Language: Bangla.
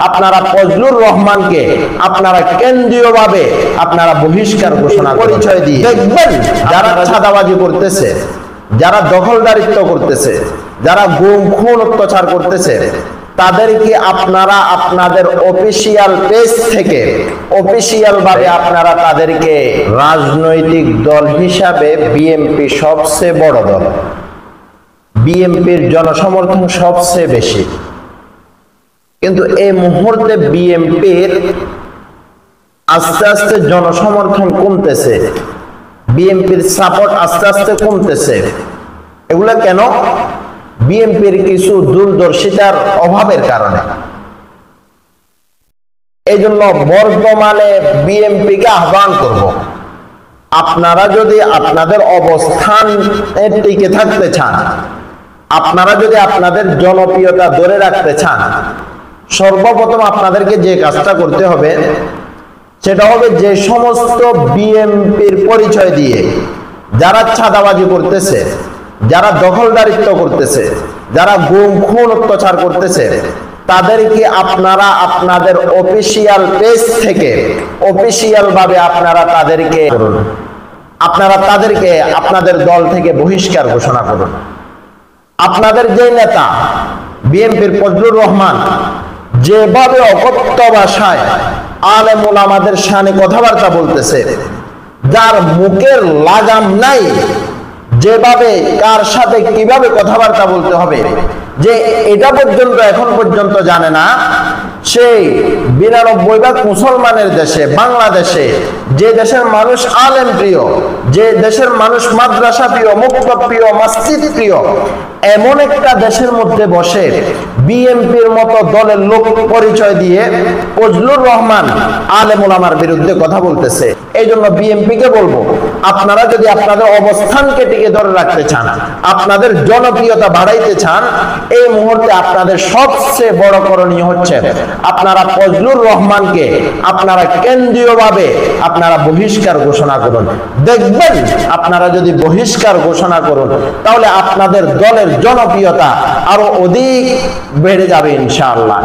আপনারা ফজলুর রহমানকে আপনারা কেন্দ্রীয়ভাবে আপনারা বহিষ্কার ঘোষণা পরিচয় দিয়ে দেখবেন যারা চাঁদাবাজি করতেছে, যারা দখলদারিত্ব করতেছে, যারা গুম খুন অত্যাচার করতেছে, তাদেরকে আপনারা আপনাদের অফিসিয়াল পেজ থেকে অফিসিয়াল ভাবে আপনারা তাদেরকে রাজনৈতিক দল হিসাবে বিএনপি সবচেয়ে বড় দল, বিএনপির জনসমর্থন সবচেয়ে বেশি, কিন্তু এই মুহূর্তে বিএনপির আস্তে আস্তে জনসমর্থন কমতেছে, বিএনপির সাপোর্ট আস্তে আস্তে কমতেছে। এগুলা কেন? বিএনপির কিছু দূরদর্শিতার অভাবের কারণে। এই জন্য বর্তমানে বিএনপিকে আহ্বান করব, আপনারা যদি আপনাদের অবস্থান টিকে থাকতে চান, আপনারা যদি আপনাদের জনপ্রিয়তা ধরে রাখতে চান, সর্বপ্রথম আপনাদেরকে যে কাজটা করতে হবে সেটা হবে যে সমস্ত বিএনপির পরিচয় দিয়ে যারা চাঁদাবাজি করতেছে, যারা দখলদারিত্ব করতেছে, যারা গুম খুন অত্যাচার করতেছে, তাদেরকে আপনারা আপনাদের অফিসিয়াল পেজ থেকে অফিসিয়াল ভাবে আপনারা তাদেরকে আপনাদের দল থেকে বহিষ্কার ঘোষণা করুন। আপনাদের যে নেতা বিএনপির ফজলুর রহমান যেভাবে অকথ্য ভাষায় আলেম ওলামাদের শানে কথাবার্তা বলতেছে, যার মুখের লাগাম নাই, যেভাবে কার সাথে কিভাবে কথাবার্তা বলতে হবে যে এটা পর্যন্ত এখন পর্যন্ত জানে না, সেই 92% মুসলমানের দেশে বাংলাদেশে, যে দেশের মানুষ আলেম প্রিয়, যে দেশের মানুষ মাদ্রাসা প্রিয়, মুক্তব প্রিয়, মসজিদ প্রিয়, এমন একটা দেশের মধ্যে বসে বিএনপির মতো দলের লোক পরিচয় দিয়ে ফজলুর রহমান আলেম ওলামার বিরুদ্ধে কথা বলতেছে। এই জন্য বিএনপিকে বলবো, আপনারা যদি আপনাদের অবস্থানকে টিকে ধরে রাখতে চান, আপনাদের জনপ্রিয়তা বাড়াইতে চান, এই মুহূর্তে আপনাদের সবচেয়ে বড় করণীয় হচ্ছে আপনারা ফজলুর রহমানকে আপনারা কেন্দ্রীয়ভাবে আপনারা বহিষ্কার ঘোষণা করুন। দেখবেন আপনারা যদি বহিষ্কার ঘোষণা করুন তাহলে আপনাদের দলের জনপ্রিয়তা আরো অধিক বেড়ে যাবে ইনশাআল্লাহ।